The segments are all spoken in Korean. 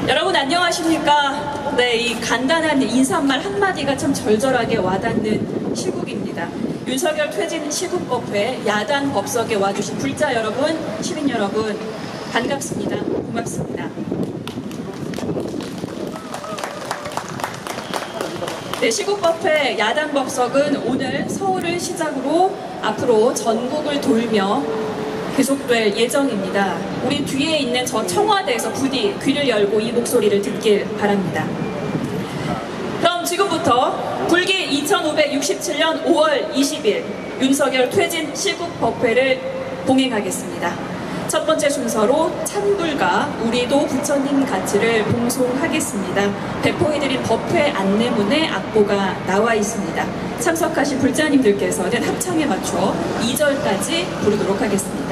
여러분 안녕하십니까? 네, 이 간단한 인사말 한마디가 참 절절하게 와닿는 시국입니다. 윤석열 퇴진 시국법회 야단 법석에 와주신 불자 여러분, 시민 여러분 반갑습니다. 고맙습니다. 네, 시국법회 야단 법석은 오늘 서울을 시작으로 앞으로 전국을 돌며 계속될 예정입니다. 우리 뒤에 있는 저 청와대에서 부디 귀를 열고 이 목소리를 듣길 바랍니다. 그럼 지금부터 불기 2567년 5월 20일 윤석열 퇴진 시국법회를 봉행하겠습니다. 첫 번째 순서로 찬불과 우리도 부처님 가치를 봉송하겠습니다. 배포해드린 법회 안내문에 악보가 나와 있습니다. 참석하신 불자님들께서는 합창에 맞춰 2절까지 부르도록 하겠습니다.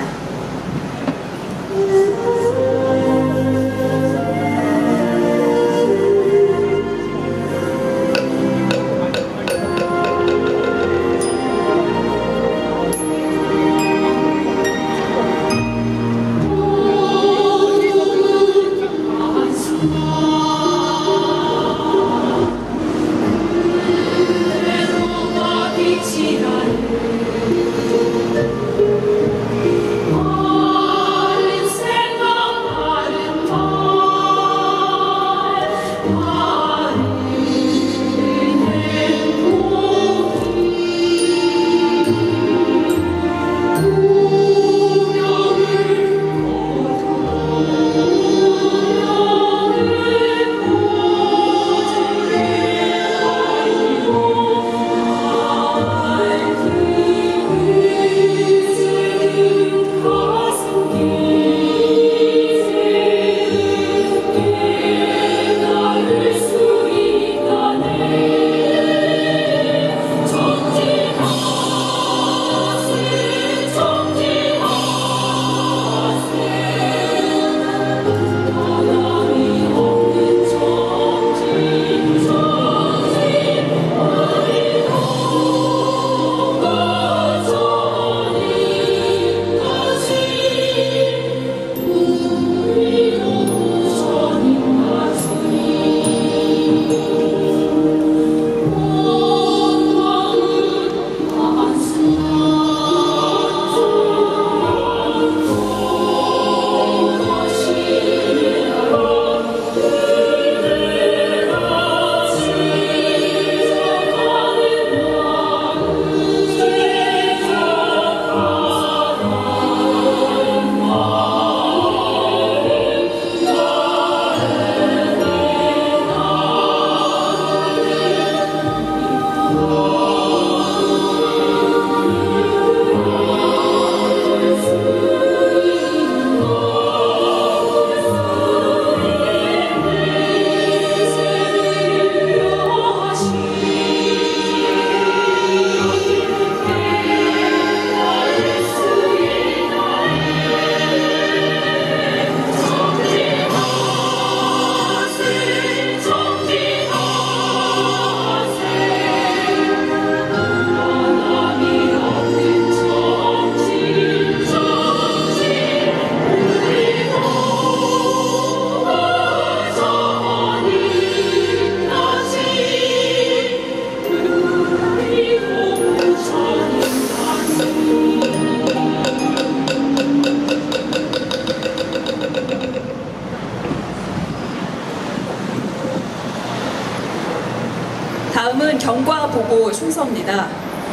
다음은 경과보고 순서입니다.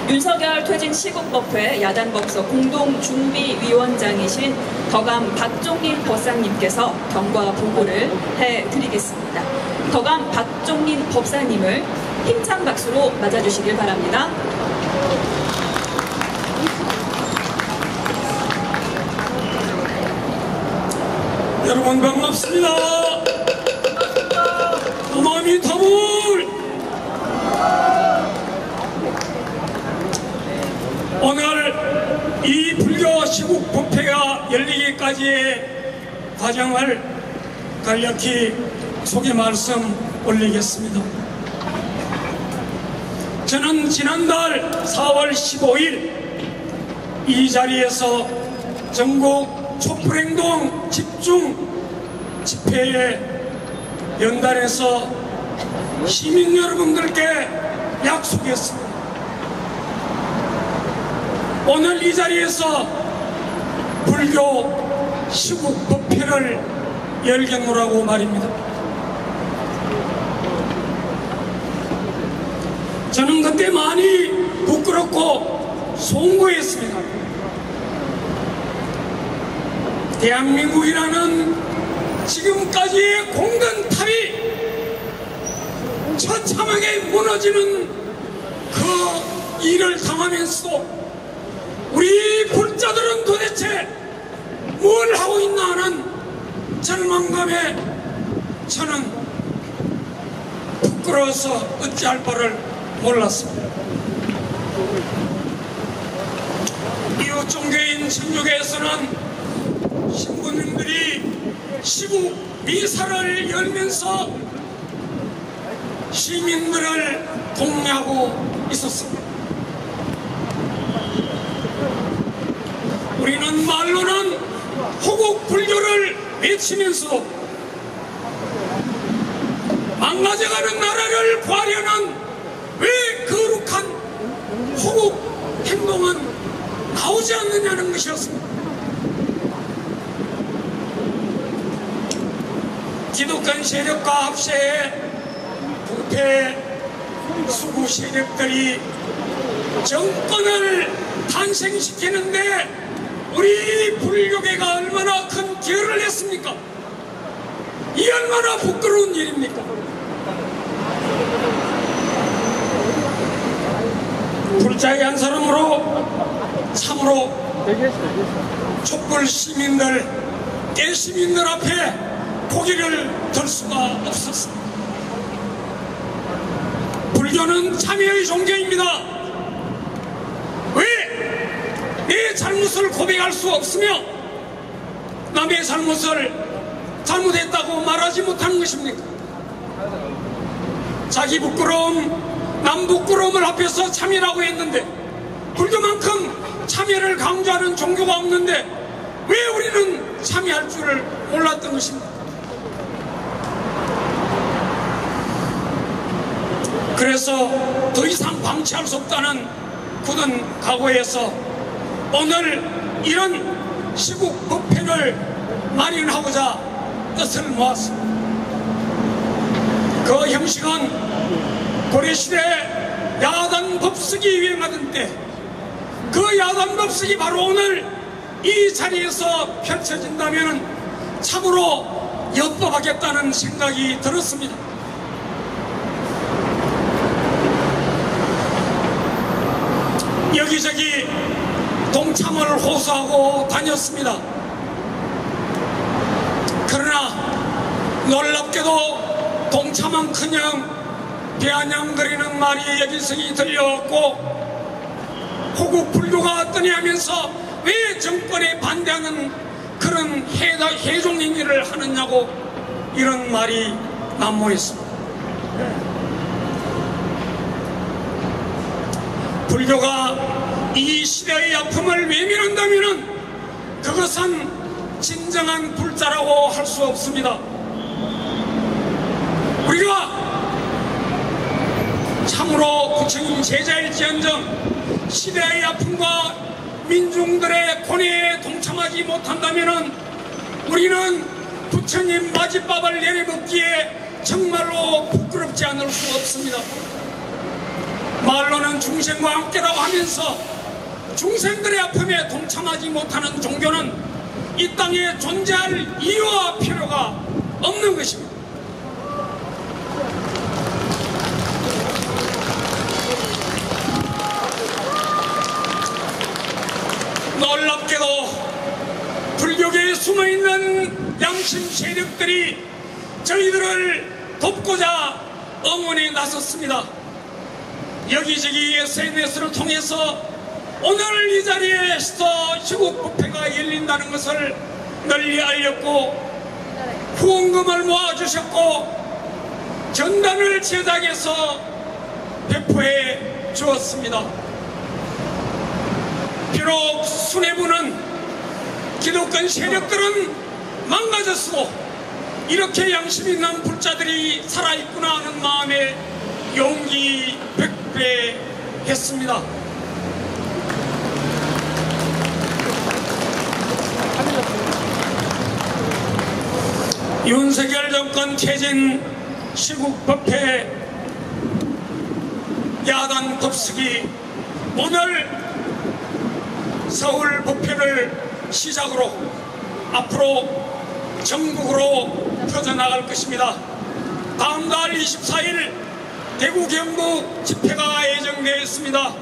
윤석열 퇴진 시국법회 야단법서 공동준비위원장이신 덕암 박종린 법사님께서 경과보고를 해드리겠습니다. 덕암 박종린 법사님을 힘찬 박수로 맞아주시길 바랍니다. 여러분 반갑습니다. 아미타불. 오늘 이 불교 시국 법회가 열리기까지의 과정을 간략히 소개 말씀 올리겠습니다. 저는 지난달 4월 15일 이 자리에서 전국 촛불행동 집중 집회에 연단해서 시민 여러분들께 약속했습니다. 오늘 이 자리에서 불교 시국 법회를 열겠노라고 말입니다. 저는 그때 많이 부끄럽고 송구했습니다. 대한민국이라는 지금까지의 공든탑이 처참하게 무너지는 그 일을 당하면서도 우리 불자들은 도대체 뭘 하고 있나 하는 절망감에 저는 부끄러워서 어찌할 바를 몰랐습니다. 이웃 종교인 천주교에서는 신부님들이 시국 미사를 열면서 시민들을 독려하고 있었습니다. 우리는 말로는 호국 불교를 외치면서도 망가져가는 나라를 구하려는 왜 거룩한 호국 행동은 나오지 않느냐는 것이었습니다. 기독교 세력과 합세해 부패 수구 세력들이 정권을 탄생시키는데 우리 불교계가 얼마나 큰 기여를 했습니까? 이 얼마나 부끄러운 일입니까? 불자의 한 사람으로 참으로 촛불 시민들, 깨시민들 앞에 고개를 들 수가 없었습니다. 불교는 참여의 종교입니다. 왜 내 잘못을 고백할 수 없으며 남의 잘못을 잘못했다고 말하지 못하는 것입니까? 자기 부끄러움, 남 부끄러움을 앞에서 참여라고 했는데 불교만큼 참여를 강조하는 종교가 없는데 왜 우리는 참여할 줄을 몰랐던 것입니까? 그래서 더 이상 방치할 수 없다는 굳은 각오에서 오늘 이런 시국 법회를 마련하고자 뜻을 모았습니다. 그 형식은 고려시대 야단 법석이 유행하던 때 그 야단 법석이 바로 오늘 이 자리에서 펼쳐진다면 참으로 엿법하겠다는 생각이 들었습니다. 여기저기 동참을 호소하고 다녔습니다. 그러나 놀랍게도 동참은커녕 비아냥거리는 말이 여기저기 들려왔고 호국 불교가 떠나면서 왜 정권에 반대하는 그런 해종 행위를 하느냐고 이런 말이 난무했습니다. 불교가 이 시대의 아픔을 외면한다면 그것은 진정한 불자라고 할 수 없습니다. 우리가 참으로 부처님 제자일지언정 시대의 아픔과 민중들의 고뇌에 동참하지 못한다면 우리는 부처님 맞이밥을 내려먹기에 정말로 부끄럽지 않을 수 없습니다. 말로는 중생과 함께라고 하면서 중생들의 아픔에 동참하지 못하는 종교는 이 땅에 존재할 이유와 필요가 없는 것입니다. 놀랍게도 불교계에 숨어있는 양심 세력들이 저희들을 돕고자 응원에 나섰습니다. 여기저기 SNS를 통해서 오늘 이 자리에서 시국법회가 열린다는 것을 널리 알렸고 후원금을 모아주셨고 전단을 제작해서 배포해 주었습니다. 비록 수뇌부는 기독교 세력들은 망가졌어도 이렇게 양심 있는 불자들이 살아있구나 하는 마음에 용기 백배했습니다. 윤석열 정권 퇴진 시국법회 야단 법석이 오늘 서울 법회를 시작으로 앞으로 전국으로 퍼져나갈 것입니다. 다음 달 24일 대구 경북 집회가 예정되어 있습니다.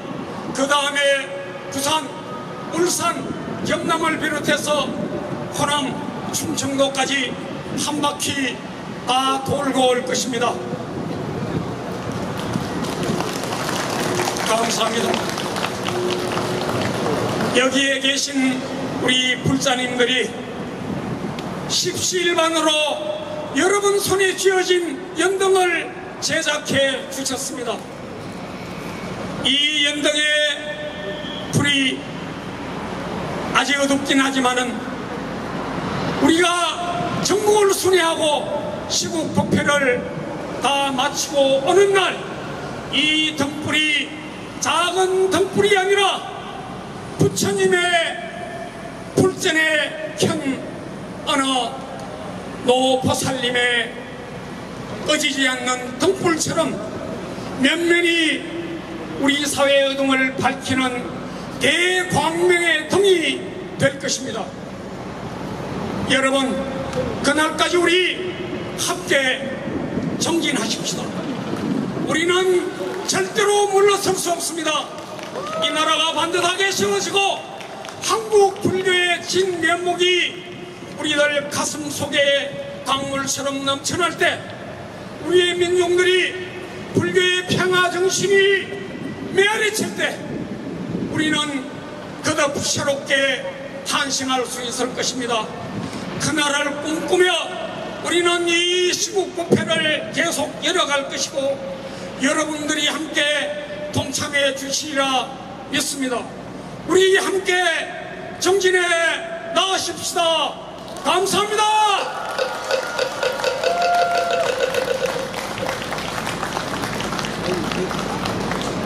그 다음에 부산, 울산, 경남을 비롯해서 호남, 충청도까지 한 바퀴 다 돌고 올 것입니다. 감사합니다. 여기에 계신 우리 불자님들이 십시일반으로 여러분 손에 쥐어진 연등을 제작해 주셨습니다. 이 연등의 불이 아직 어둡긴 하지만은 우리가 전국을 순회하고 시국 법회를 다 마치고 오는 날 이 등불이 작은 등불이 아니라 부처님의 불전에 켠 어느 노보살님의 꺼지지 않는 등불처럼 면면이 우리 사회의 어둠을 밝히는 대광명의 등이 될 것입니다. 여러분, 그날까지 우리 함께 정진하십시다. 우리는 절대로 물러설 수 없습니다. 이 나라가 반듯하게 세워지고 한국 불교의 진면목이 우리들 가슴 속에 강물처럼 넘쳐날 때 우리의 민족들이 불교의 평화 정신이 메아리칠 때 우리는 그더 새롭게 탄생할 수 있을 것입니다. 그 나라를 꿈꾸며 우리는 이 시국법회를 계속 이어갈 것이고 여러분들이 함께 동참해 주시리라 믿습니다. 우리 함께 정진해 나가십시다. 감사합니다.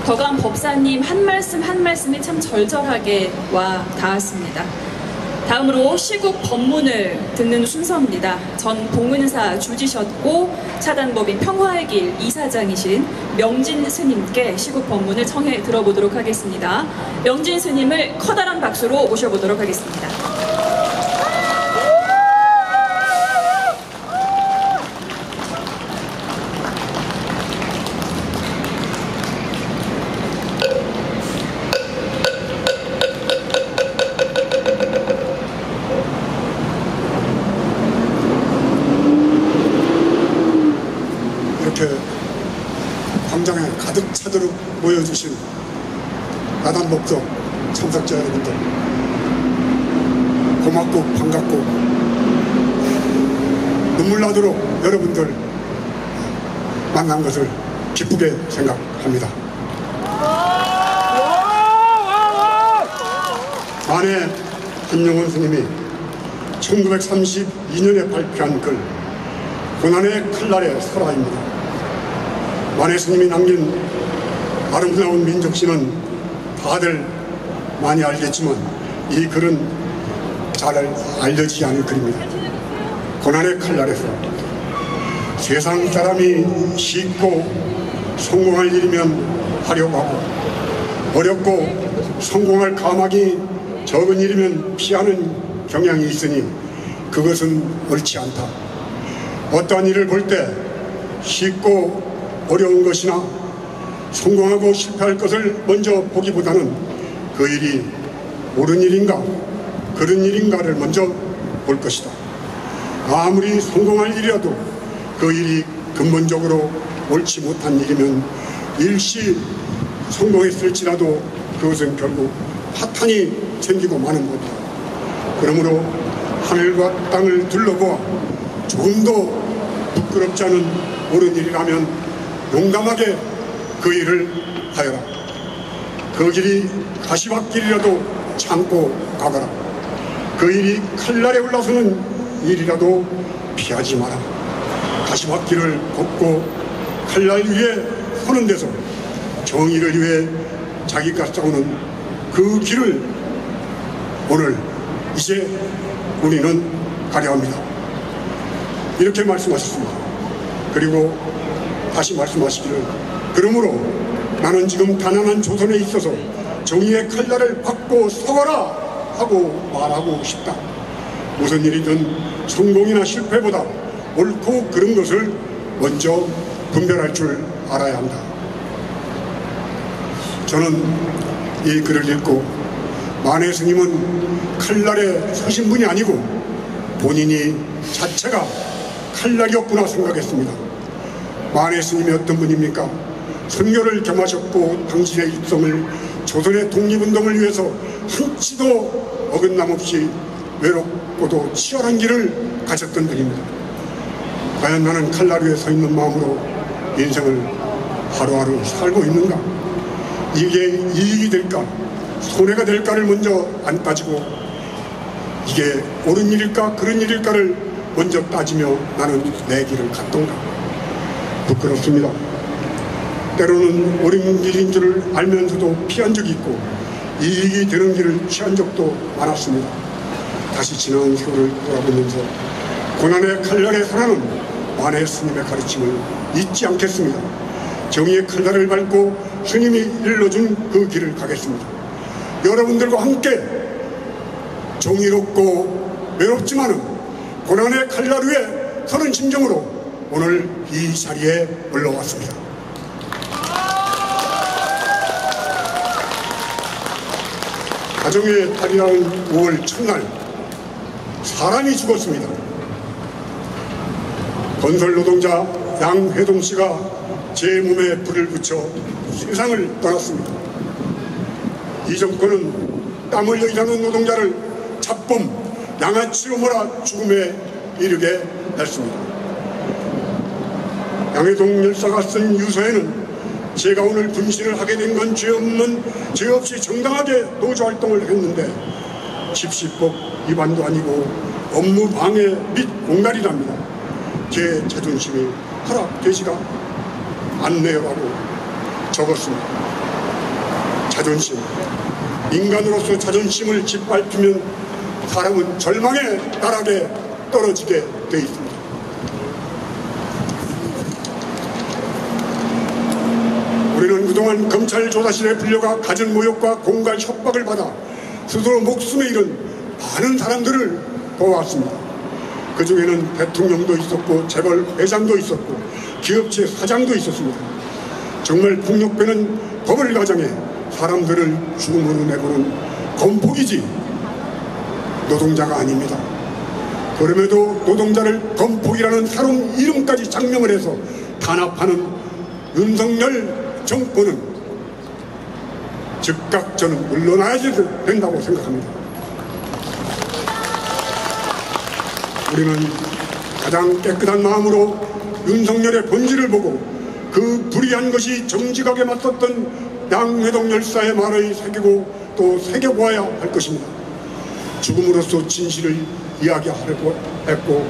덕암 법사님 한 말씀 한 말씀이 참 절절하게 와 닿았습니다. 다음으로 시국 법문을 듣는 순서입니다. 전 봉은사 주지셨고 차단법인 평화의 길 이사장이신 명진 스님께 시국 법문을 청해 들어보도록 하겠습니다. 명진 스님을 커다란 박수로 모셔보도록 하겠습니다. 광장에 가득 차도록 모여주신 야단법석 참석자 여러분들 고맙고 반갑고 눈물 나도록 여러분들 만난 것을 기쁘게 생각합니다. 만해 김용훈 스님이 1932년에 발표한 글 고난의 칼날의 설화입니다. 만해 스님이 남긴 아름다운 민족시는 다들 많이 알겠지만 이 글은 잘 알려지지 않은 글입니다. 고난의 칼날에서 세상 사람이 쉽고 성공할 일이면 하려고 하고 어렵고 성공할 감각이 적은 일이면 피하는 경향이 있으니 그것은 옳지 않다. 어떠한 일을 볼 때 쉽고 어려운 것이나 성공하고 실패할 것을 먼저 보기보다는 그 일이 옳은 일인가 그런 일인가를 먼저 볼 것이다. 아무리 성공할 일이라도 그 일이 근본적으로 옳지 못한 일이면 일시 성공했을지라도 그것은 결국 파탄이 생기고 마는 것이다. 그러므로 하늘과 땅을 둘러보아 조금 더 부끄럽지 않은 옳은 일이라면 용감하게 그 일을 하여라. 그 길이 가시밭길이라도 참고 가거라. 그 일이 칼날에 올라서는 일이라도 피하지 마라. 가시밭길을 걷고 칼날 위에 서는 데서 정의를 위해 자기가 싸우는 그 길을 오늘 이제 우리는 가려 합니다. 이렇게 말씀하셨습니다. 그리고 다시 말씀하시기를 그러므로 나는 지금 가난한 조선에 있어서 정의의 칼날을 받고 서거라 하고 말하고 싶다. 무슨 일이든 성공이나 실패보다 옳고 그른 것을 먼저 분별할 줄 알아야 한다. 저는 이 글을 읽고 만해 스님은 칼날에 서신 분이 아니고 본인이 자체가 칼날이었구나 생각했습니다. 만해 스님이 어떤 분입니까? 선교를 겸하셨고 당신의 일성을 조선의 독립운동을 위해서 한치도 어긋남 없이 외롭고도 치열한 길을 가셨던 분입니다. 과연 나는 칼날 위에 서 있는 마음으로 인생을 하루하루 살고 있는가? 이게 이익이 될까? 손해가 될까를 먼저 안 따지고 이게 옳은 일일까 그런 일일까를 먼저 따지며 나는 내 길을 갔던가. 부끄럽습니다. 때로는 옳은 길인 줄을 알면서도 피한 적이 있고 이익이 되는 길을 취한 적도 많았습니다. 다시 지난 세월을 돌아보면서 고난의 칼날에 살아는 만해 스님의 가르침을 잊지 않겠습니다. 정의의 칼날을 밟고 스님이 일러준 그 길을 가겠습니다. 여러분들과 함께 정의롭고 외롭지만은 고난의 칼날 위에 서는 심정으로 오늘 이 자리에 올라왔습니다. 가정의 달이라는 5월 첫날 사람이 죽었습니다. 건설 노동자 양회동 씨가 제 몸에 불을 붙여 세상을 떠났습니다. 이 정권은 땀 흘려 일하는 노동자를 잡범, 양아치로 몰아 죽음에 이르게 했습니다. 양회동 열사가 쓴 유서에는 제가 오늘 분신을 하게 된 건 죄 없이 정당하게 노조활동을 했는데 집시법 위반도 아니고 업무 방해 및 공갈이랍니다. 제 자존심이 허락되지가 않네요라고 적었습니다. 자존심, 인간으로서 자존심을 짓밟히면 사람은 절망의 나락에 떨어지게 돼 있습니다. 우리는 그동안 검찰 조사실에 불려가 가진 모욕과 공갈 협박을 받아 스스로 목숨을 잃은 많은 사람들을 도와왔습니다. 그 중에는 대통령도 있었고 재벌 회장도 있었고 기업체 사장도 있었습니다. 정말 폭력배는 법을 가정해 사람들을 죽음으로 내보는 건폭이지 노동자가 아닙니다. 그럼에도 노동자를 건폭이라는 사롱 이름까지 장명을 해서 탄압하는 윤석열 정권은 즉각 저는 물러나야 된다고 생각합니다. 우리는 가장 깨끗한 마음으로 윤석열의 본질을 보고 그 불의한 것이 정직하게 맞섰던 양회동 열사의 말을 새기고 또 새겨보아야 할 것입니다. 죽음으로써 진실을 이야기하려고 했고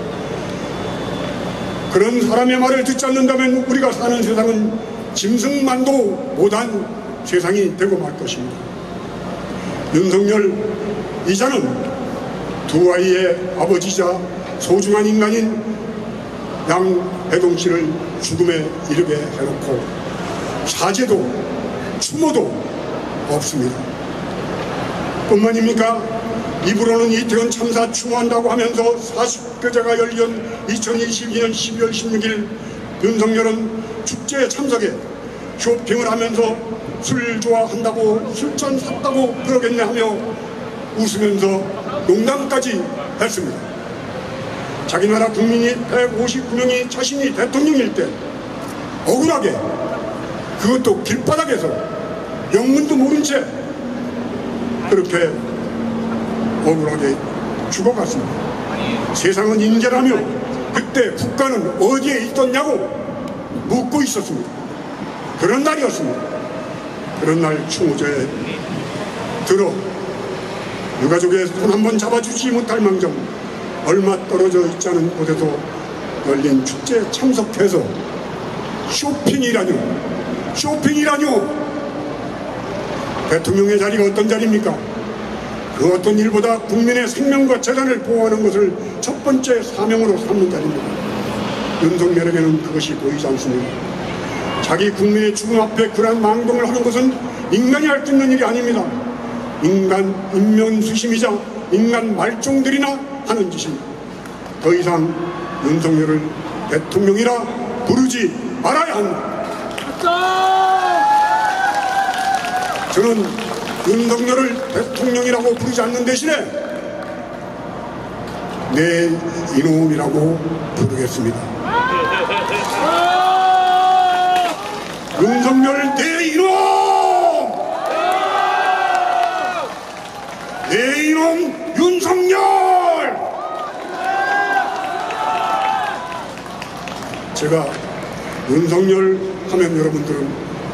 그런 사람의 말을 듣지 않는다면 우리가 사는 세상은 짐승만도 못한 세상이 되고 말 것입니다. 윤석열 이자는 두 아이의 아버지자 소중한 인간인 양회동 씨를 죽음에 이르게 해놓고 사죄도 추모도 없습니다. 뿐만입니까? 입으로는 이태원 참사 추모한다고 하면서 40교제가 열린 2022년 12월 16일 윤석열은 축제에 참석해 쇼핑을 하면서 술 좋아한다고 술잔 샀다고 그러겠네 하며 웃으면서 농담까지 했습니다. 자기 나라 국민이 159명이 자신이 대통령일 때 억울하게 그것도 길바닥에서 영문도 모른 채 그렇게 억울하게 죽어갔습니다. 세상은 인재라며 그때 국가는 어디에 있었냐고 묻고 있었습니다. 그런 날이었습니다. 그런 날 추모제에 들어 유가족의 손 한번 잡아주지 못할 망정 얼마 떨어져 있지 않은 곳에서 열린 축제에 참석해서 쇼핑이라뇨 대통령의 자리가 어떤 자리입니까? 그 어떤 일보다 국민의 생명과 재산을 보호하는 것을 첫 번째 사명으로 삼는 자리입니다. 윤석열에게는 그것이 보이지 않습니다. 자기 국민의 죽음 앞에 그러한 망동을 하는 것은 인간이 할 수 있는 일이 아닙니다. 인간 인면수심이자 인간 말종들이나 하는 짓입니다. 더 이상 윤석열을 대통령이라 부르지 말아야 합니다. 저는 윤석열을 대통령이라고 부르지 않는 대신에 내 이놈이라고 부르겠습니다. 윤석열 내 이놈! 내 이놈 윤석열! 제가 윤석열 하면 여러분들은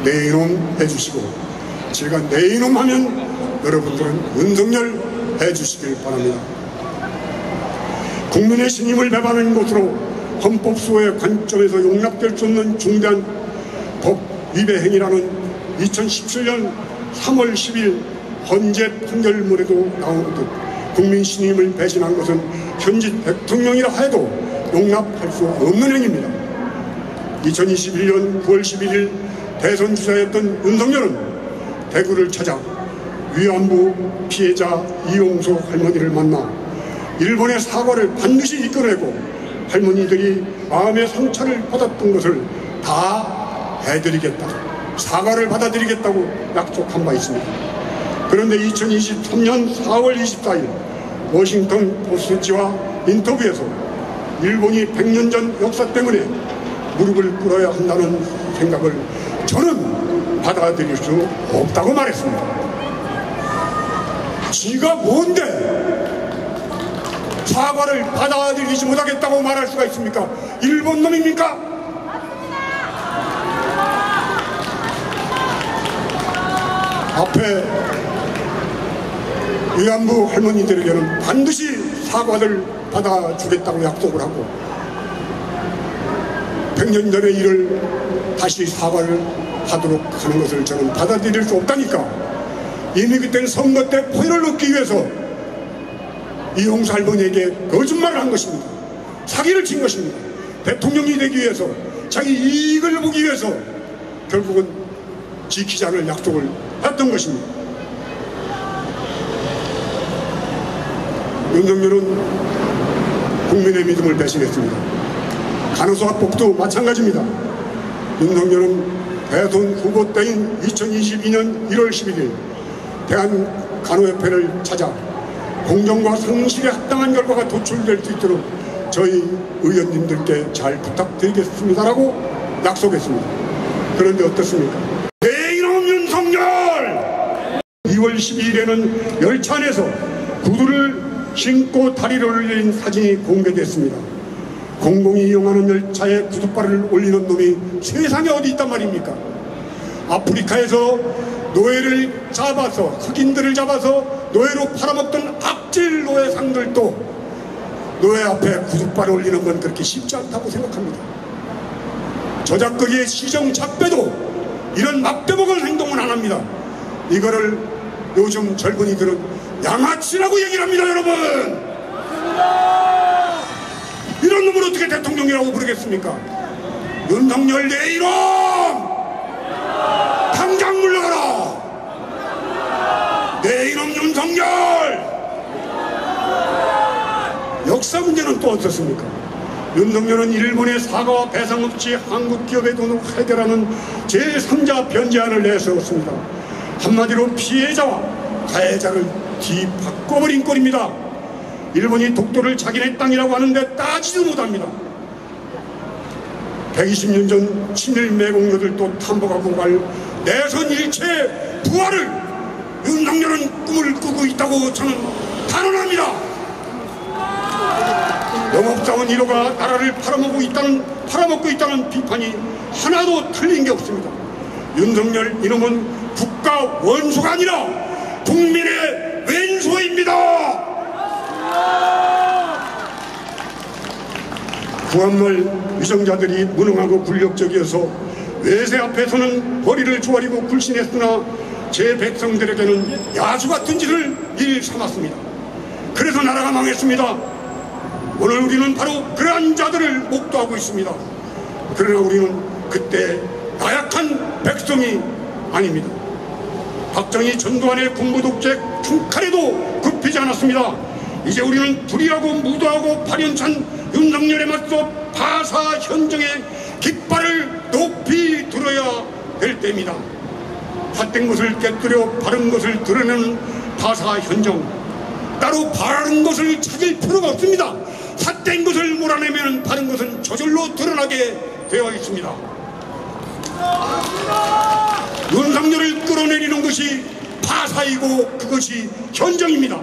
내 이놈 해주시고, 제가 내 이놈 하면 여러분들은 윤석열 해주시길 바랍니다. 국민의 신임을 배반하는 것으로 헌법수호의 관점에서 용납될 수 없는 중대한 법 위배 행위라는 2017년 3월 10일 헌재 판결문에도 나오듯 국민 신임을 배신한 것은 현직 대통령이라 해도 용납할 수 없는 행위입니다. 2021년 9월 11일 대선 주자였던 윤석열은 대구를 찾아 위안부 피해자 이용소 할머니를 만나 일본의 사과를 반드시 이끌어내고 할머니들이 마음의 상처를 받았던 것을 다 해드리겠다, 사과를 받아들이겠다고 약속한 바 있습니다. 그런데 2023년 4월 24일 워싱턴 포스트지와 인터뷰에서 일본이 100년 전 역사 때문에 무릎을 꿇어야 한다는 생각을 저는 받아들일 수 없다고 말했습니다. 지가 뭔데 사과를 받아들이지 못하겠다고 말할 수가 있습니까? 일본 놈입니까? 앞에 위안부 할머니들에게는 반드시 사과를 받아주겠다고 약속을 하고 100년 전의 일을 다시 사과를 하도록 하는 것을 저는 받아들일 수 없다니까. 이미 그때는 선거 때 포효를 얻기 위해서 이용수 할머니에게 거짓말을 한 것입니다. 사기를 친 것입니다. 대통령이 되기 위해서, 자기 이익을 보기 위해서 결국은 지키지 않을 약속을 했던 것입니다. 윤석열은 국민의 믿음을 배신했습니다. 간호사 합법도 마찬가지입니다. 윤석열은 대선 후보 때인 2022년 1월 11일 대한간호협회를 찾아 공정과 성실에 합당한 결과가 도출될 수 있도록 저희 의원님들께 잘 부탁드리겠습니다라고 약속했습니다. 그런데 어떻습니까? 내 이놈 윤석열! 2월 12일에는 열차 안에서 구두를 신고 다리를 올린 사진이 공개됐습니다. 공공이 이용하는 열차에 구두발을 올리는 놈이 세상에 어디 있단 말입니까? 아프리카에서 노예를 잡아서, 흑인들을 잡아서 노예로 팔아먹던 악질 노예상들도 노예 앞에 구두발을 올리는 건 그렇게 쉽지 않다고 생각합니다. 저작거리의 시정 작배도 이런 막대먹을 행동은 안 합니다. 이거를 요즘 젊은이들은 양아치라고 얘기를 합니다. 여러분, 이런 놈을 어떻게 대통령이라고 부르겠습니까? 윤석열 내 이놈! 당장 물러가라! 내 이놈 윤석열! 역사 문제는 또 어떻습니까? 윤석열은 일본의 사과와 배상 없이 한국 기업의 돈을 해결하는 제3자 변제안을 내세웠습니다. 한마디로 피해자와 가해자를 뒤바꿔버린 꼴입니다. 일본이 독도를 자기네 땅이라고 하는데 따지도 못합니다. 120년 전 친일 매국노들도 탐복하고 갈 내선 일체의 부활을 윤석열은 꿈을 꾸고 있다고 저는 단언합니다. 영업자원 1호가 나라를 팔아먹고 있다는 비판이 하나도 틀린 게 없습니다. 윤석열 이놈은 국가 원수가 아니라 국민의 왼수입니다. 구한말 위정자들이 무능하고 굴욕적이어서 외세 앞에서는 허리를 조아리고 굴신했으나 제 백성들에게는 야수 같은 짓을 일삼았습니다. 그래서 나라가 망했습니다. 오늘 우리는 바로 그러한 자들을 목도하고 있습니다. 그러나 우리는 그때 나약한 백성이 아닙니다. 박정희 전두환의 군부독재 흉칼에도 굽히지 않았습니다. 이제 우리는 불의하고 무도하고 파렴찬 윤석열에 맞서 파사 현정의 깃발을 높이 들어야 될 때입니다. 삿된 것을 깨뜨려 바른 것을 드러내는 파사 현정, 따로 바른 것을 찾을 필요가 없습니다. 삿된 것을 몰아내면 바른 것은 저절로 드러나게 되어 있습니다. 윤석열을 끌어내리는 것이 파사이고 그것이 현정입니다.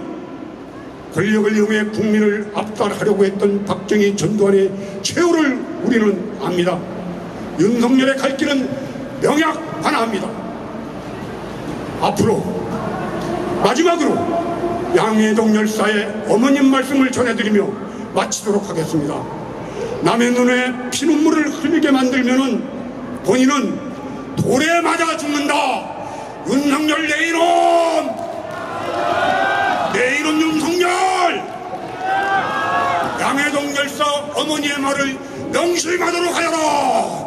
권력을 이용해 국민을 압살하려고 했던 박정희 전두환의 최후를 우리는 압니다. 윤석열의 갈 길은 명약하나합니다. 앞으로 마지막으로 양해동 열사의 어머님 말씀을 전해드리며 마치도록 하겠습니다. 남의 눈에 피눈물을 흘리게 만들면은 본인은 돌에 맞아 죽는다. 윤석열 내 이놈! 내 이놈 윤석열! 양해동 열사 어머니의 말을 명심하도록 하여라.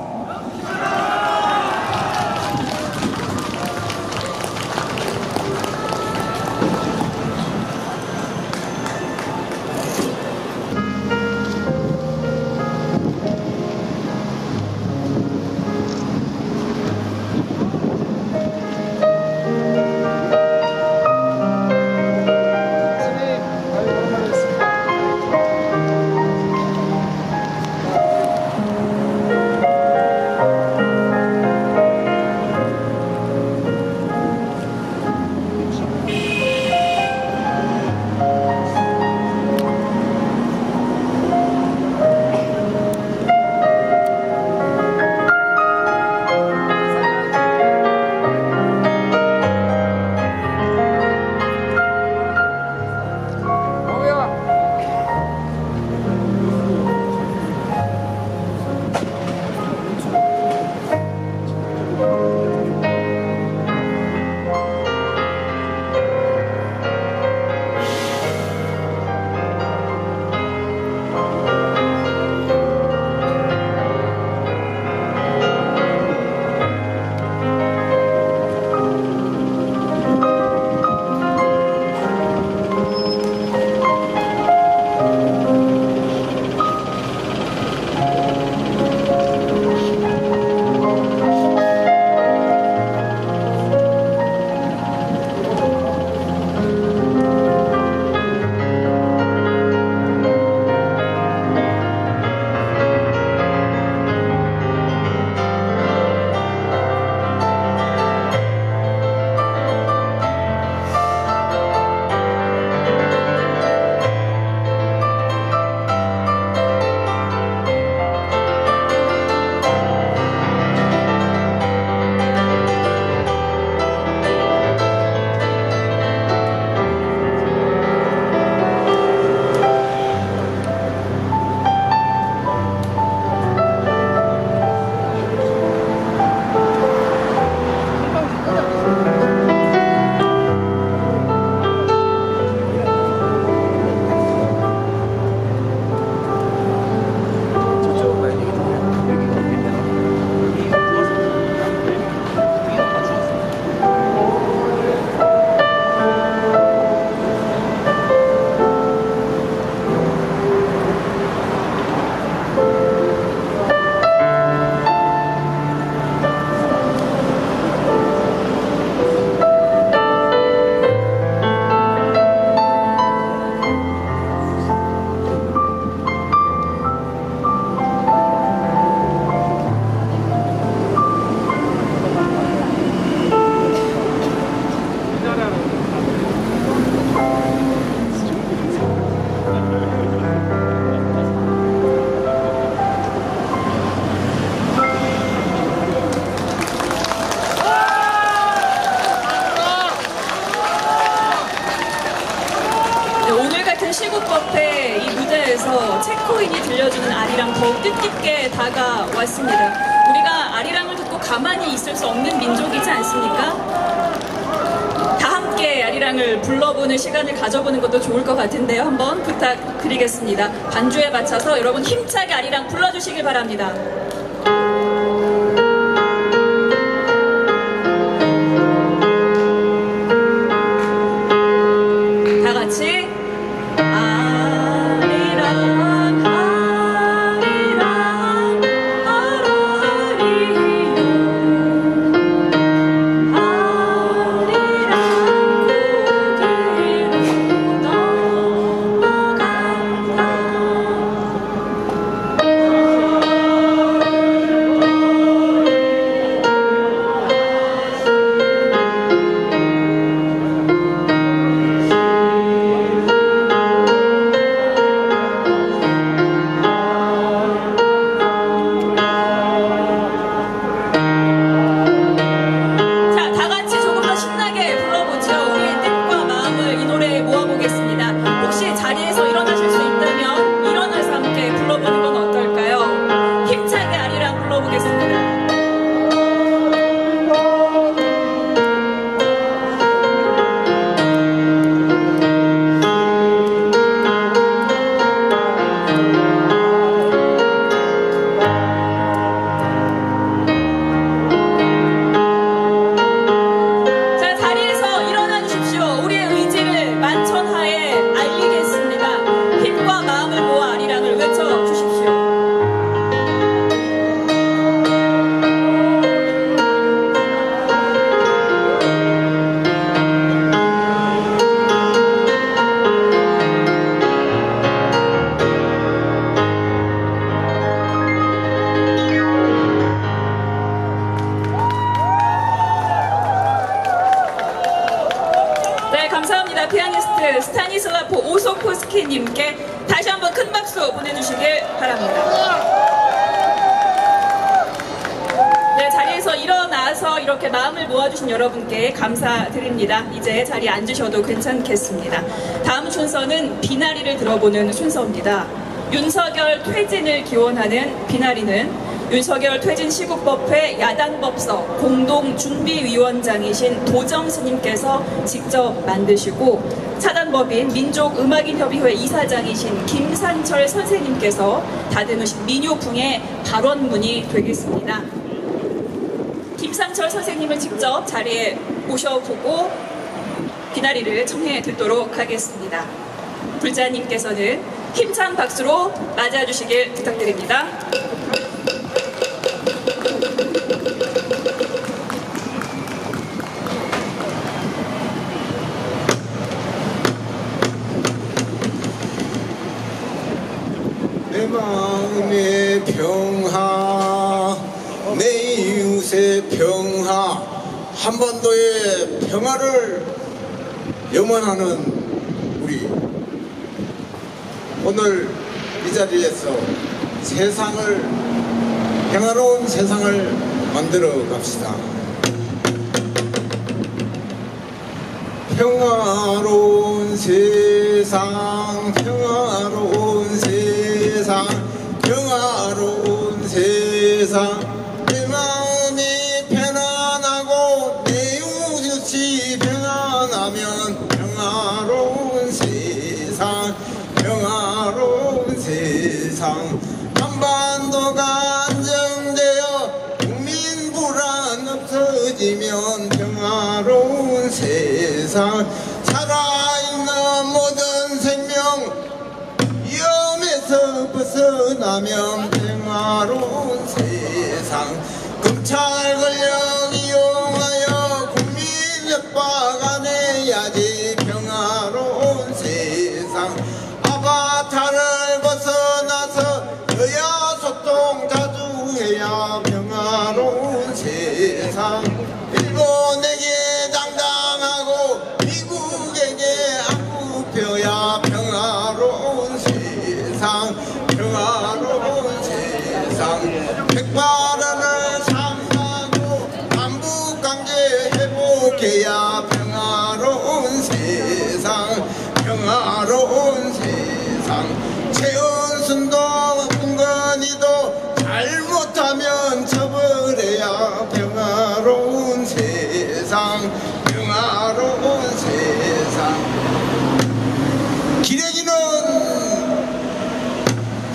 시국법회 이 무대에서 체코인이 들려주는 아리랑 더욱 뜻깊게 다가왔습니다. 우리가 아리랑을 듣고 가만히 있을 수 없는 민족이지 않습니까? 다 함께 아리랑을 불러보는 시간을 가져보는 것도 좋을 것 같은데요. 한번 부탁드리겠습니다. 반주에 맞춰서 여러분 힘차게 아리랑 불러주시길 바랍니다. 다 같이 아리랑 아리랑 아라리요 아리랑 고기로다 스키님께 다시 한번 큰 박수 보내주시길 바랍니다. 네, 자리에서 일어나서 이렇게 마음을 모아주신 여러분께 감사드립니다. 이제 자리에 앉으셔도 괜찮겠습니다. 다음 순서는 비나리를 들어보는 순서입니다. 윤석열 퇴진을 기원하는 비나리는 윤석열 퇴진 시국법회 야당법석 공동준비위원장이신 도정 스님께서 직접 만드시고 사단법인 민족음악인협의회 이사장이신 김상철 선생님께서 다듬으신 민요풍의 발원문이 되겠습니다. 김상철 선생님을 직접 자리에 모셔보고 비나리를 청해 듣도록 하겠습니다. 불자님께서는 힘찬 박수로 맞아주시길 부탁드립니다. 내 마음의 평화, 내 이웃의 평화, 한반도의 평화를 염원하는 우리 오늘 이 자리에서 세상을, 평화로운 세상을 만들어 갑시다. 평화로운 세상, 평화로운 세상, 평화로운 세상. 내 마음이 편안하고 내 이웃이 편안하면 평화로운 세상, 평화로운 세상. 한반도가 안정되어 국민 불안 없어지면 평화로운 세상. 살아있는 모든 생명 위험에서 벗어나면 평화로운 세상. 검찰 권력 이용하여 국민 협박안해야지 평화로운 세상. 아바타를 벗어나서 여야 소통 자주 해야 평화로운 세상. 일본에게 당당하고 미국에게 안굽혀야 평화로운 세상, 평화로운 세상. 백발원을 삼가고 남북관계 회복해야 평화로운 세상, 평화로운 세상. 최은순도 김건희도 잘못하면 처벌해야 평화로운 세상, 평화로운 세상. 기레기는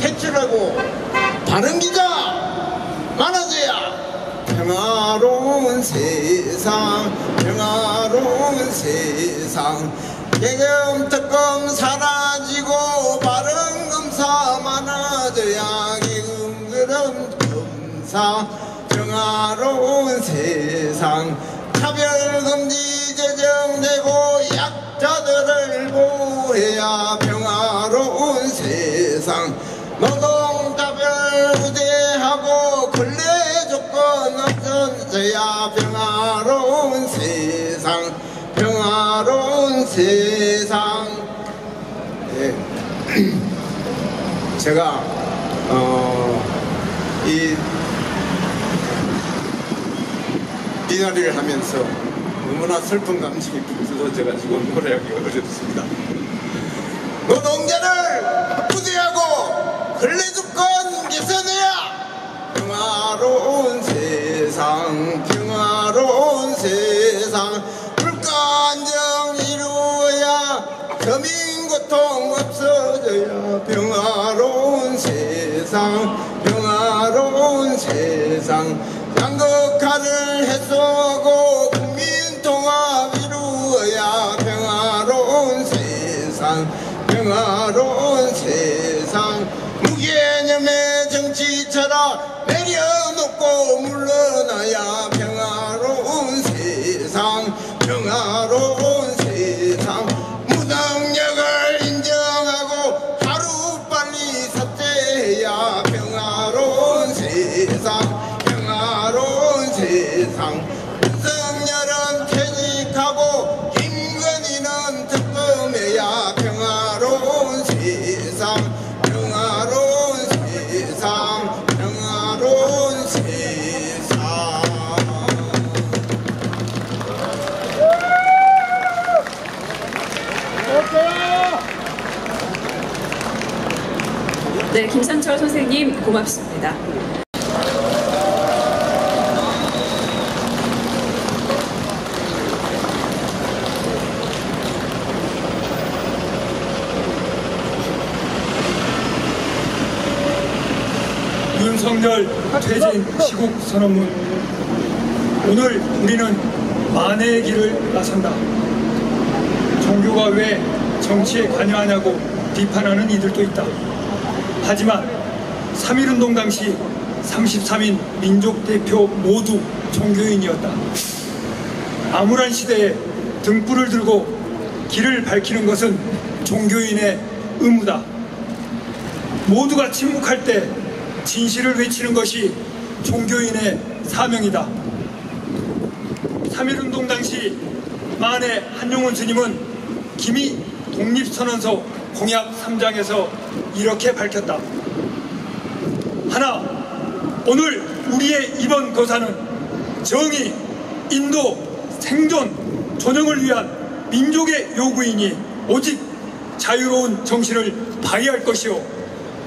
퇴출하고 바른기자 많아져야 평화로운 세상, 평화로운 세상. 계엄 특검 사라지고 바른검사 많아져야 계엄 검사, 평화로운 세상. 차별금지 제정되고 약자들을 보호해야 평화로운 세상. 노동차별 우대하고 근래조건 없어져야 평화로운 세상, 평화로운 세상. 네. 제가 이 비나리를 하면서 너무나 슬픈 감정이 불러져가지고 노래하기가 어렵습니다. 노동자를 우대하고 근래조건 개선해야 평화로운 세상, 평화로운 세상. 물가 안정 이루어야 서민고통 없어져야 평화로운 세상, 평화로운 세상. 양극화를 해소하고 국민통합 이루어야 평화로운 세상, 평화로운 세상. 무개념의 정치처럼 내려놓고 물러나야 평화로운 세상, 평화로운 세상. 무능력을 인정하고 하루빨리 삭제해야 평화로운 세상, 평화로운 세상. 윤석열은 퇴직하고 김건희는 특검해야 평화로운 세상. 네, 김상철 선생님 고맙습니다. 윤석열 퇴진 시국 선언문. 오늘 우리는 만해의 길을 나선다. 종교가 왜 정치에 관여하냐고 비판하는 이들도 있다. 하지만 3.1운동 당시 33인 민족 대표 모두 종교인이었다. 암울한 시대에 등불을 들고 길을 밝히는 것은 종교인의 의무다. 모두가 침묵할 때 진실을 외치는 것이 종교인의 사명이다. 3.1운동 당시 만해 한용운 스님은 기미 독립선언서 공약 3장에서 이렇게 밝혔다. 하나, 오늘 우리의 이번 거사는 정의, 인도, 생존, 존영을 위한 민족의 요구이니 오직 자유로운 정신을 발휘할 것이요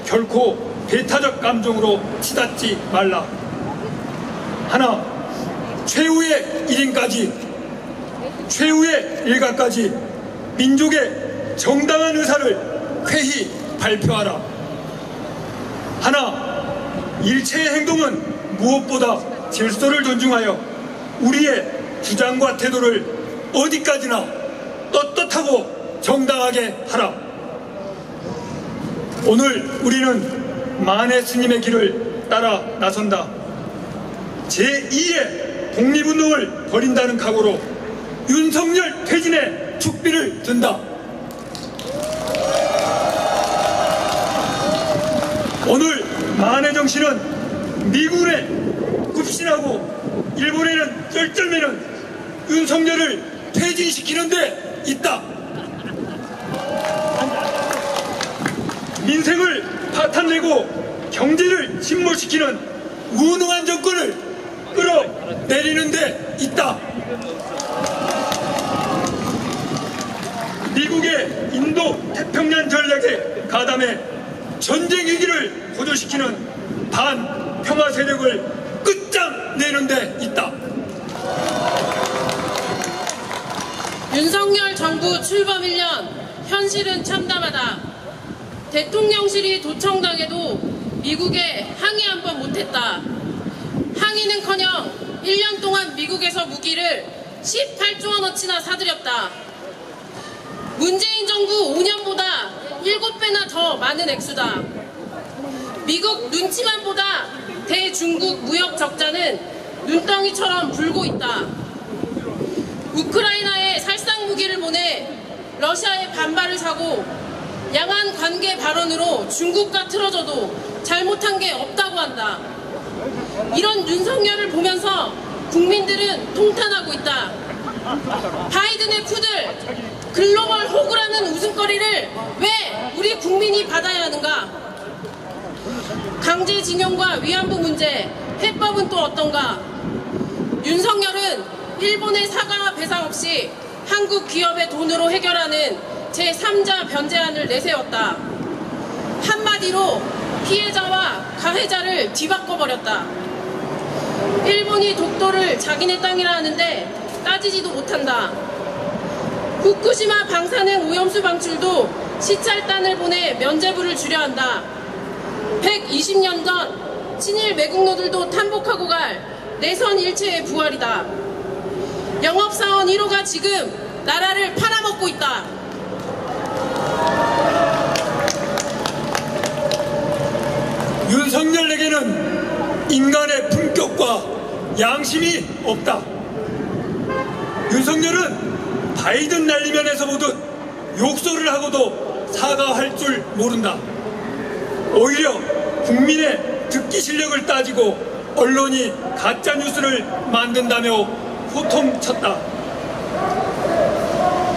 결코 배타적 감정으로 치닫지 말라. 하나, 최후의 1인까지, 최후의 일가까지 민족의 정당한 의사를 회히 발표하라. 하나, 일체의 행동은 무엇보다 질서를 존중하여 우리의 주장과 태도를 어디까지나 떳떳하고 정당하게 하라. 오늘 우리는 만해 스님의 길을 따라 나선다. 제2의 독립운동을 벌인다는 각오로 윤석열 퇴진의 축비를 든다. 오늘 만해 정신은 미군에 급신하고 일본에는 쩔쩔매는 윤석열을 퇴진시키는 데 있다. 민생을 파탄내고 경제를 침몰시키는 무능한 정권을 끌어내리는 데 있다. 미국의 인도 태평양 전략에 가담해 전쟁 위기를 고조시키는 반평화 세력을 끝장내는 데 있다. 윤석열 정부 출범 1년, 현실은 참담하다. 대통령실이 도청당해도 미국에 항의 한 번 못했다. 항의는커녕 1년 동안 미국에서 무기를 18조 원어치나 사들였다. 문재인 정부 5년보다 7배나 더 많은 액수다. 미국 눈치만 보다 대중국 무역 적자는 눈덩이처럼 불고 있다. 우크라이나에 살상 무기를 보내 러시아의 반발을 사고 양안 관계 발언으로 중국과 틀어져도 잘못한 게 없다고 한다. 이런 윤석열을 보면서 국민들은 통탄하고 있다. 바이든의 푸들, 글로벌 호구라는 웃음거리를 왜 우리 국민이 받아야 하는가? 강제징용과 위안부 문제, 해법은 또 어떤가? 윤석열은 일본의 사과와 배상 없이 한국 기업의 돈으로 해결하는 제3자 변제안을 내세웠다. 한마디로 피해자와 가해자를 뒤바꿔버렸다. 일본이 독도를 자기네 땅이라 하는데 따지지도 못한다. 후쿠시마 방사능 오염수 방출도 시찰단을 보내 면죄부를 주려 한다. 120년 전 친일 매국노들도 탄복하고 갈 내선 일체의 부활이다. 영업사원 1호가 지금 나라를 팔아먹고 있다. 윤석열에게는 인간의 품격과 양심이 없다. 윤석열은 바이든 날리면에서 보듯 욕설을 하고도 사과할 줄 모른다. 오히려 국민의 듣기 실력을 따지고 언론이 가짜뉴스를 만든다며 호통쳤다.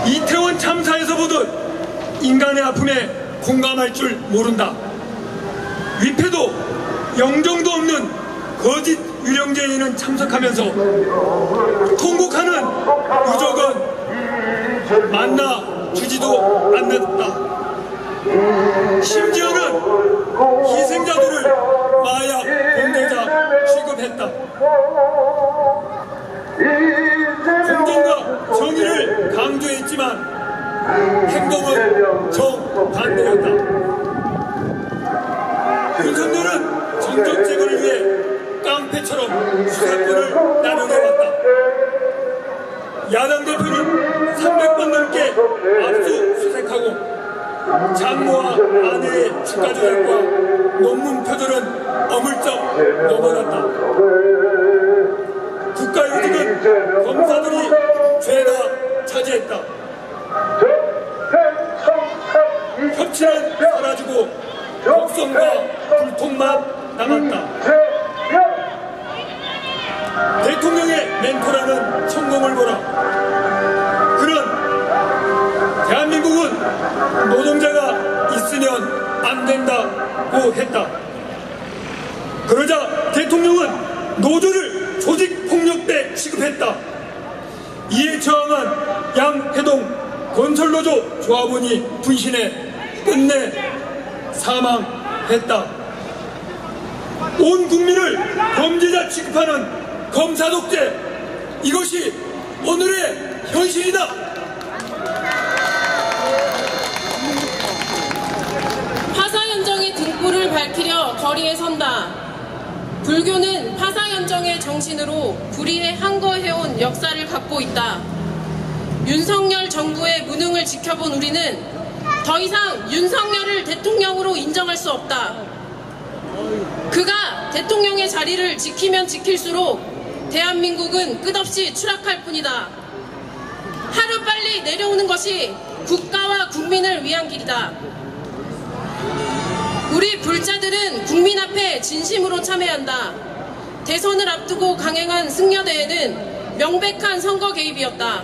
이태원 참사에서 보듯 인간의 아픔에 공감할 줄 모른다. 위패도 영정도 없는 거짓 유령제에는 참석하면서 통곡하는 유족은 만나 주지도 않는다. 심지어는 희생자들을 마약 범죄자 취급했다. 공정과 정의를 강조했지만 행동은 정반대였다. 윤석열은 정정책을 위해 깡패처럼 수사권을 나눠내왔다. 야당 대표는 300번 넘게 압수수색하고 장모와 아내의 주가 조작과 논문 표절은 어물쩍 넘어갔다. 국가요직은 검사들이 죄다 차지했다. 협치는 사라지고 독성과 불통만 남았다. 대통령의 멘토라는 성공을 보라. 그는 대한민국은 노동자가 있으면 안 된다고 했다. 그러자 대통령은 노조를 조직폭력배 취급했다. 이에 저항한 양해동 건설노조 조합원이 분신해 끝내 사망했다. 온 국민을 범죄자 취급하는 검사 독재, 이것이 오늘의 현실이다. 파사현정의 등불을 밝히려 거리에 선다. 불교는 파사현정의 정신으로 불의에 항거해온 역사를 갖고 있다. 윤석열 정부의 무능을 지켜본 우리는 더 이상 윤석열을 대통령으로 인정할 수 없다. 그가 대통령의 자리를 지키면 지킬수록 대한민국은 끝없이 추락할 뿐이다. 하루빨리 내려오는 것이 국가와 국민을 위한 길이다. 우리 불자들은 국민 앞에 진심으로 참여한다. 대선을 앞두고 강행한 승려대회는 명백한 선거 개입이었다.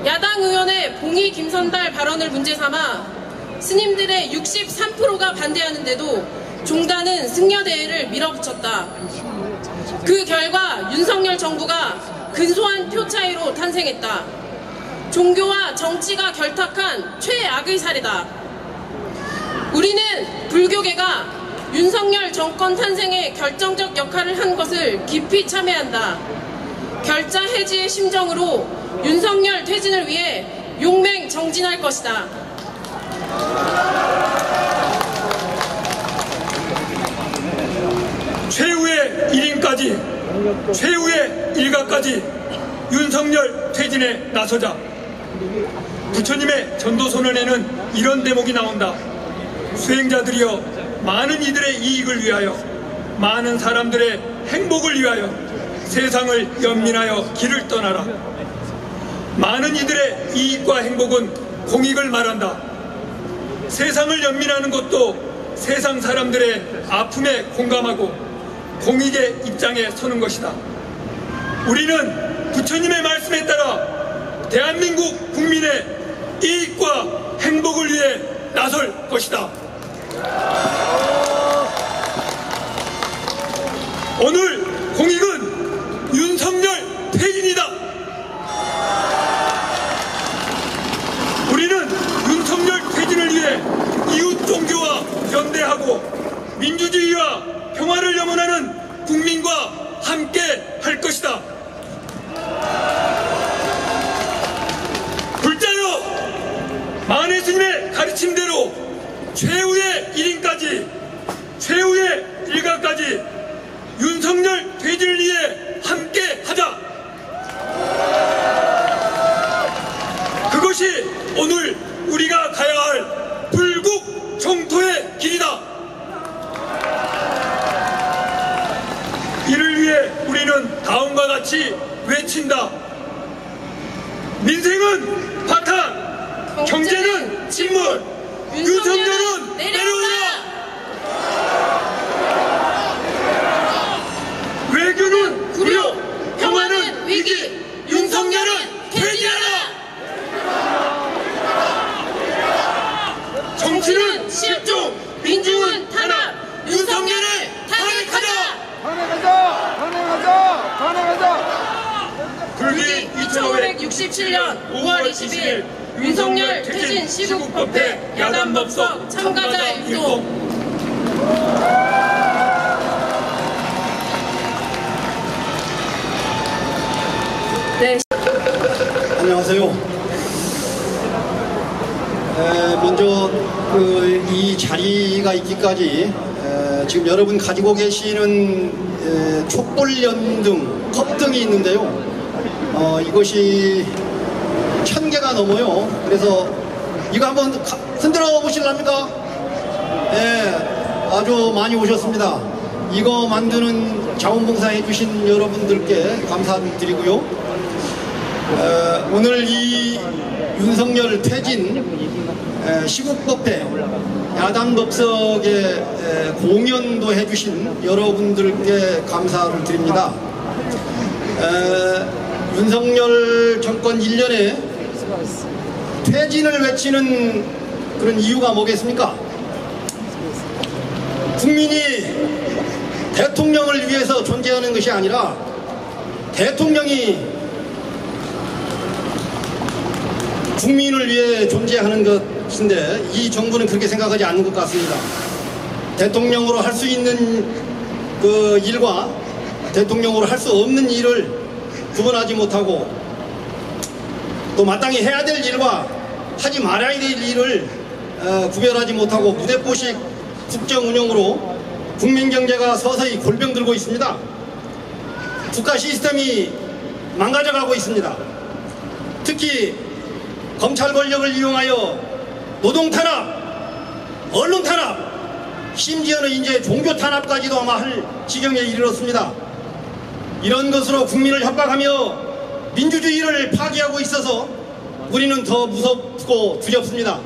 야당 의원의 봉희 김선달 발언을 문제 삼아 스님들의 63%가 반대하는데도 종단은 승려대회를 밀어붙였다. 그 결과 윤석열 정부가 근소한 표 차이로 탄생했다. 종교와 정치가 결탁한 최악의 사례다. 우리는 불교계가 윤석열 정권 탄생에 결정적 역할을 한 것을 깊이 참회한다. 결자 해지의 심정으로 윤석열 퇴진을 위해 용맹정진할 것이다. 최후의 1인까지, 최후의 일가까지 윤석열 퇴진에 나서자. 부처님의 전도선언에는 이런 대목이 나온다. 수행자들이여, 많은 이들의 이익을 위하여, 많은 사람들의 행복을 위하여 세상을 연민하여 길을 떠나라. 많은 이들의 이익과 행복은 공익을 말한다. 세상을 연민하는 것도 세상 사람들의 아픔에 공감하고 공익의 입장에 서는 것이다. 우리는 부처님의 말씀에 따라 대한민국 국민의 이익과 행복을 위해 나설 것이다. 오늘 공익은 윤석열 퇴진이다. 우리는 윤석열 퇴진을 위해 이웃 종교와 연대하고 민주주의와 평화를 염원하는 국민과 함께 할 것이다. 불자여, 만해 스님의 가르침대로 최후의 1인까지, 최후의 일가까지 윤석열 퇴진을 위해 함께 하자. 그것이 오늘 우리가 가야 할 불국 정토의 길이다. 이를 위해 우리는 다음과 같이 외친다. 민생은 바탕, 경제는 침몰, 윤석열은 내려오라. 외교는 구려, 평화는 위기, 윤석열은 퇴진하라. 정치는 실종, 민중은 탄압, 윤석열을 탄핵하자. 탄핵하자! 탄핵하자! 탄핵하자! 불기 2567년 5월 20일 윤석열 퇴진 시국법회 야단법석 참가자 유도. 네. 안녕하세요. 먼저 이 자리가 있기까지 지금 여러분 가지고 계시는 촛불 연등, 컵등이 있는데요. 이것이 1000개가 넘어요. 그래서 이거 한번 흔들어 보실랍니까? 아주 많이 오셨습니다. 이거 만드는 자원봉사해 주신 여러분들께 감사드리고요. 오늘 이 윤석열 퇴진 시국법회 야단법석에 공연도 해주신 여러분들께 감사를 드립니다. 윤석열 정권 1년에 퇴진을 외치는 그런 이유가 뭐겠습니까? 국민이 대통령을 위해서 존재하는 것이 아니라 대통령이 국민을 위해 존재하는 것인데, 이 정부는 그렇게 생각하지 않는 것 같습니다. 대통령으로 할 수 있는 그 일과 대통령으로 할 수 없는 일을 구분하지 못하고, 또 마땅히 해야 될 일과 하지 말아야 될 일을 구별하지 못하고 무대뽀식 국정 운영으로 국민 경제가 서서히 골병들고 있습니다. 국가 시스템이 망가져가고 있습니다. 특히 검찰 권력을 이용하여 노동 탄압, 언론 탄압, 심지어는 이제 종교 탄압까지도 아마 할 지경에 이르렀습니다. 이런 것으로 국민을 협박하며 민주주의를 파괴하고 있어서 우리는 더 무섭고 두렵습니다.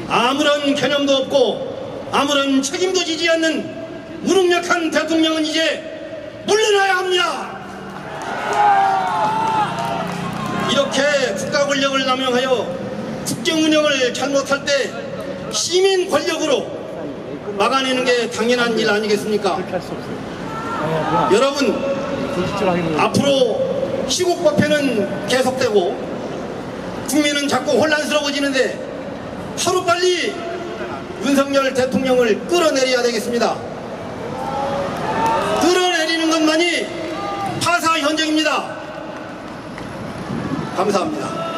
아무런 개념도 없고 아무런 책임도 지지 않는 무능력한 대통령은 이제 물러나야 합니다. 이렇게 국가 권력을 남용하여 국정 운영을 잘못할 때 시민 권력으로 막아내는 게 당연한 일 아니겠습니까? 여러분, 앞으로 시국법회는 계속되고 국민은 자꾸 혼란스러워지는데 하루빨리 윤석열 대통령을 끌어내려야 되겠습니다. 끌어내리는 것만이 파사 현정입니다. 감사합니다.